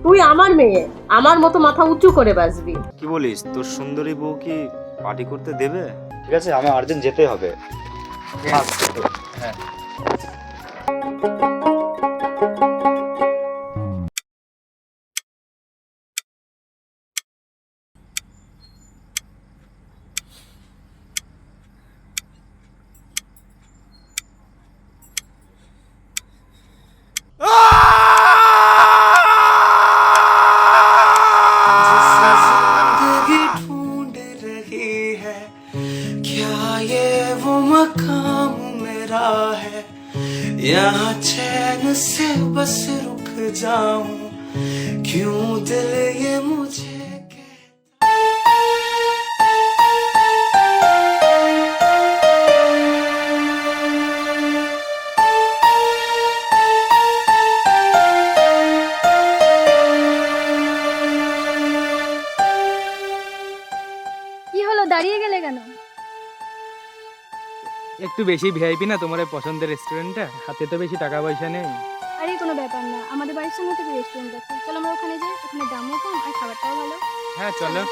তুই আমার মেয়ে, আমার মতো মাথা উঁচু করে বাঁচবি। কি বলিস, তোর সুন্দরী বউ কি পার্টি করতে দেবে? ঠিক আছে, আমার আর্জেন্ট যেতে হবে। হ্যাঁ। जिंदगी ढूंढ रही है, क्या ये वो मकाम मेरा है, यहाँ चैन से बस रुक जाऊं, क्यों दिल ये मुझे কি হলো, দাঁড়িয়ে গেলে কেন? একটু বেশি ভিআইপি না তোমার এই পছন্দের রেস্টুরেন্টটা? হাতে তো বেশি টাকা পয়সা নেই। আরে কোনো ব্যাপার না, আমাদের বাড়ির সামনে থেকে রেস্টুরেন্ট আছে, চলো আমরা ওখানে যাই, ওখানে দামও কম আর খাবারটাও ভালো। হ্যাঁ চলো।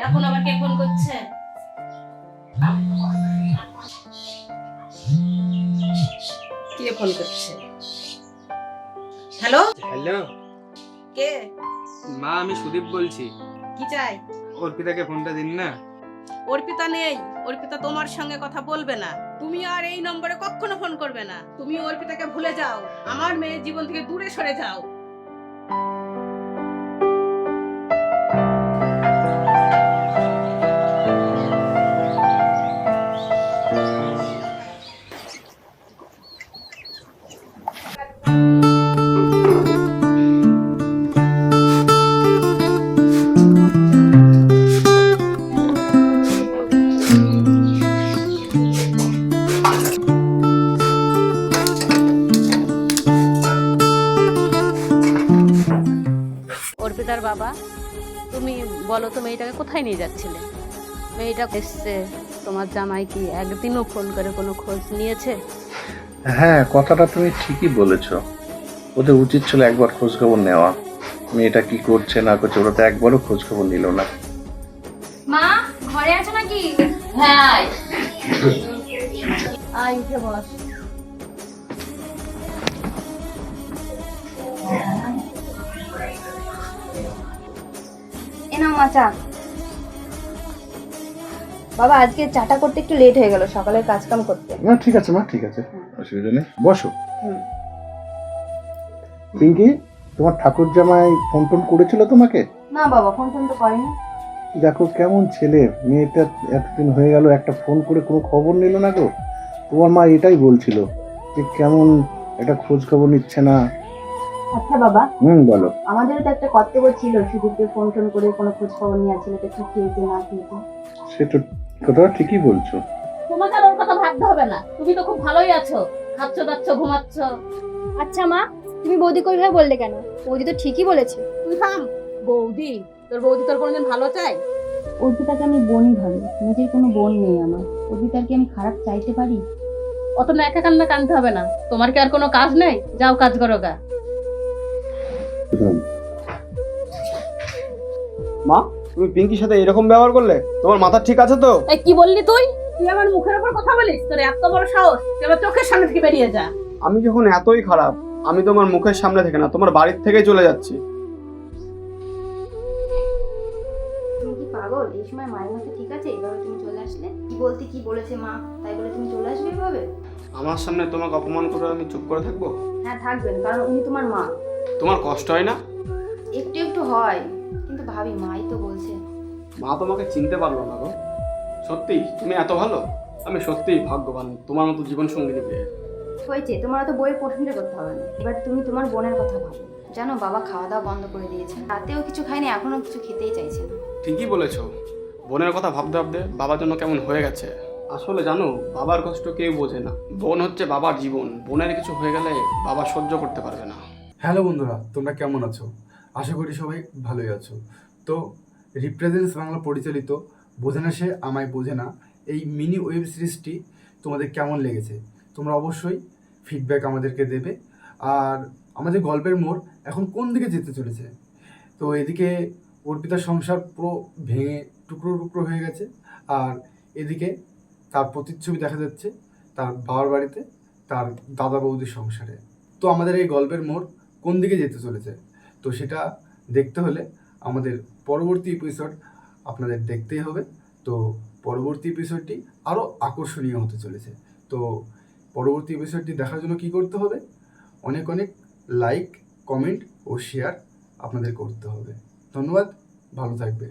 এখন আবার কে ফোন করছে? কে ফোন করছে? হ্যালো, হ্যালো কে? মা, আমি সুদীপ বলছি। কি চাই? অর্পিতাকে ফোনটা দিন না। অর্পিতা নেই, অর্পিতা তোমার সঙ্গে কথা বলবে না। তুমি আর এই নম্বরে কখনো ফোন করবে না। তুমি অর্পিতাকে ভুলে যাও, আমার মেয়ের জীবন থেকে দূরে সরে যাও। অর্পিতার বাবা, তুমি বলো তো মেয়েটাকে কোথায় নিয়ে যাচ্ছিলে? মেয়েটা এসছে, তোমার জামাই কি একদিনও ফোন করে কোনো খোঁজ নিয়েছে? হ্যাঁ, কথাটা তুমি ঠিকই বলেছ। ওদের উচিত ছিল একবার খোঁজ খবর নেওয়া। মেয়েটা কি করছে না করছে ওরা তো একবারও খোঁজ খবর নিল না। মা, ঘরে আছো নাকি? হ্যাঁ, আয় আয়, উঠে বস। এ নাও মা চা। বাবা, আজকে চাটা করতে একটু লেট হয়ে গেল, সকালের কাজ কাম করতে। না ঠিক আছে মা, ঠিক আছে, অসুবিধা নেই, বসো। পিঙ্কি, তোমার ঠাকুর জামাই ফোন টোন করেছিল তোমাকে? না বাবা, ফোন টোন তো করেনি। দেখো কেমন ছেলে, মেয়েটা এতদিন হয়ে গেল একটা ফোন করে কোনো খবর নিল না গো। তোমার মা এটাই বলছিল যে কেমন একটা খোঁজ খবর নিচ্ছে না। আচ্ছা বাবা, বলো। আমাদেরও তো একটা কর্তব্য ছিল, সুদীপকে ফোন টোন করে কোনো খোঁজ খবর নিয়ে ছেলেটা কি খেয়েছে না খেয়েছে। সে তো কথাটা ঠিকই বলছো। তোমাকে আর ওর কথা ভাবতে হবে না, তুমি তো খুব ভালোই আছো, খাচ্ছ দাচ্ছ ঘুমাচ্ছ। আচ্ছা মা, তুমি বৌদি কইভাবে বললে কেন? বৌদি তো ঠিকই বলেছে। তুই থাম। বৌদি? তোর বৌদি তোর কোনোদিন ভালো চাই? অর্পিতাকে আমি বোনই ভাবি, নিজের কোনো বোন নেই আমার। অর্পিতার কি আমি খারাপ চাইতে পারি? অত না একা কান্না কানতে হবে না, তোমার কি আর কোনো কাজ নেই? যাও কাজ করো গা। মা, তুমি পিঙ্কির সাথে এরকম ব্যবহার করলে? তোমার মাথা ঠিক আছে তো? এই কি বললি তুই? তুই আমার মুখের উপর কথা বলিস? তোর এত বড় সাহস, তুই আমার চোখের সামনে থেকে বেরিয়ে যা। আমি যখন এতই খারাপ, আমি তোমার মুখের সামনে থেকে না, তোমার বাড়ির থেকেই চলে যাচ্ছি। তুমি কি পাগল? এই সময় মায়ের মাথা ঠিক আছে? এইভাবে তুমি চলে আসলে? কি বলতে কি বলেছে মা, তাই বলে তুমি চলে আসবে এভাবে? আমার সামনে তোমাকে অপমান করে আমি চুপ করে থাকবো? হ্যাঁ থাকবেন, কারণ উনি তোমার মা। তোমার কষ্ট হয় না? একটু একটু হয়, কিন্তু ভাবি মাই তো বলছে। মা তোমাকে চিনতে পারলো না গো। সত্যি তুমি এত ভালো, আমি সত্যিই ভাগ্যবান তোমার মতো জীবন সঙ্গিনী পেয়ে। হয়েছে, তোমার তো বইয়ের প্রশংসা করতে হবে না। এবার তুমি তোমার বোনের কথা ভাবো। জানো বাবা খাওয়া দাওয়া বন্ধ করে দিয়েছে, রাতেও কিছু খায়নি, এখনো কিছু খেতেই চাইছে না। ঠিকই বলেছো, বোনের কথা ভাবতে ভাবতে বাবার জন্য কেমন হয়ে গেছে। আসলে জানো, বাবার কষ্ট কেউ বোঝে না। বোন হচ্ছে বাবার জীবন, বোনের কিছু হয়ে গেলে বাবা সহ্য করতে পারবে না। হ্যালো বন্ধুরা, তোমরা কেমন আছো? আশা করি সবাই ভালোই আছো। তো রিপ্রেজেন্স বাংলা পরিচালিত বোঝে না সে আমায় বোঝে না, এই মিনি ওয়েব সিরিজটি তোমাদের কেমন লেগেছে তোমরা অবশ্যই ফিডব্যাক আমাদেরকে দেবে। আর আমাদের গল্পের মোড় এখন কোন দিকে যেতে চলেছে? তো এদিকে অর্পিতার সংসার পুরো ভেঙে টুকরো টুকরো হয়ে গেছে, আর এদিকে তার প্রতিচ্ছবি দেখা যাচ্ছে তার বাবার বাড়িতে, তার দাদা বৌদির সংসারে। তো আমাদের এই গল্পের মোড় কোন দিকে যেতে চলেছে, তো সেটা দেখতে হলে আমাদের পরবর্তী এপিসোড আপনাদের দেখতেই হবে। তো পরবর্তী এপিসোডটি আরও আকর্ষণীয় হতে চলেছে। তো পরবর্তী এপিসোডটি দেখার জন্য কি করতে হবে? অনেক অনেক লাইক, কমেন্ট ও শেয়ার আপনাদের করতে হবে। ধন্যবাদ, ভালো থাকবে।